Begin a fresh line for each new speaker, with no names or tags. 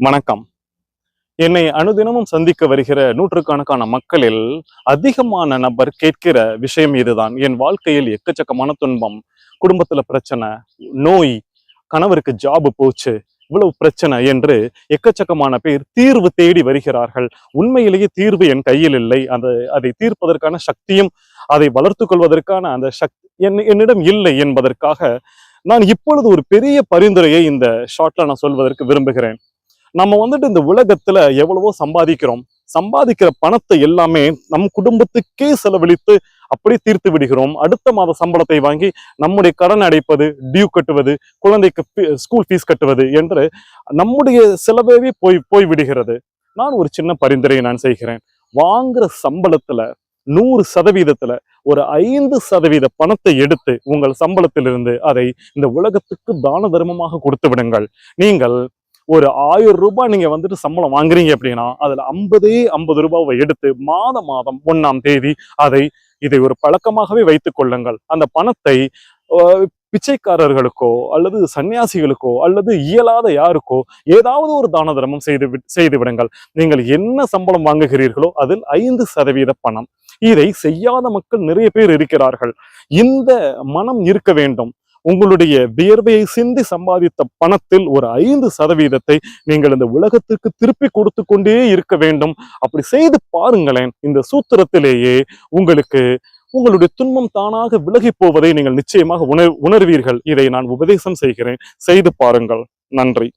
வணக்கம். என்னை அனுதினமும் சந்திக்க வருகிற நூற்றுக்கணக்கான மக்களில் அதிகமான நபர் கேட்கிற விஷயம் இதுதான். என் வாழ்க்கையில் எக்கச்சக்கமான துன்பம், குடும்பத்துல பிரச்சனை, நோய், கணவருக்கு ஜாபு போச்சு, இவ்வளவு பிரச்சனை என்று எக்கச்சக்கமான பேர் தீர்வு தேடி வருகிறார்கள். உண்மையிலேயே தீர்வு என் கையில் இல்லை. அதை தீர்ப்பதற்கான சக்தியும் அதை வளர்த்து கொள்வதற்கான அந்த சக்தி என்னிடம் இல்லை என்பதற்காக நான் இப்பொழுது ஒரு பெரிய பரிந்துரையை இந்த ஷார்ட்ல நான் சொல்வதற்கு விரும்புகிறேன். நம்ம இந்த உலகத்துல எவ்வளவோ சம்பாதிக்கிற பணத்தை எல்லாமே நம் குடும்பத்துக்கே செலவழித்து அப்படியே தீர்த்து விடுகிறோம். அடுத்த மாத சம்பளத்தை வாங்கி நம்முடைய கடன் அடைப்பது, டியூ கட்டுவது, குழந்தைக்கு ஸ்கூல் ஃபீஸ் கட்டுவது என்று நம்முடைய செலவே போய் விடுகிறது. நான் ஒரு சின்ன பரிந்துரையை நான் செய்கிறேன். வாங்குற சம்பளத்துல 100% ஒரு 5% பணத்தை எடுத்து உங்கள் சம்பளத்திலிருந்து அதை இந்த உலகத்துக்கு தான தர்மமாக கொடுத்து விடுங்கள். நீங்கள் ஒரு 1000 ரூபாய் நீங்க சம்பளம் வாங்குறீங்க அப்படின்னா அதுல 50 ரூபாவை எடுத்து மாதம் 1ஆம் தேதி இதை ஒரு பழக்கமாகவே வைத்துக் கொள்ளுங்கள். அந்த பணத்தை பிச்சைக்காரர்களுக்கோ அல்லது சன்னியாசிகளுக்கோ அல்லது இயலாத யாருக்கோ ஏதாவது ஒரு தான தர்மம் செய்து விடுங்கள். நீங்கள் என்ன சம்பளம் வாங்குகிறீர்களோ அதில் 5% பணம். இதை செய்யாத மக்கள் நிறைய பேர் இருக்கிறார்கள். இந்த மனம் இருக்க வேண்டும். உங்களுடைய வியர்வையை சிந்தி சம்பாதித்த பணத்தில் ஒரு 5% நீங்கள் இந்த உலகத்திற்கு திருப்பி கொடுத்து கொண்டே இருக்க வேண்டும். அப்படி செய்து பாருங்களேன். இந்த சூத்திரத்திலேயே உங்களுடைய துன்பம் தானாக விலகி போவதை நீங்கள் நிச்சயமாக உணர்வீர்கள். இதை நான் உபதேசம் செய்கிறேன். செய்து பாருங்கள். நன்றி.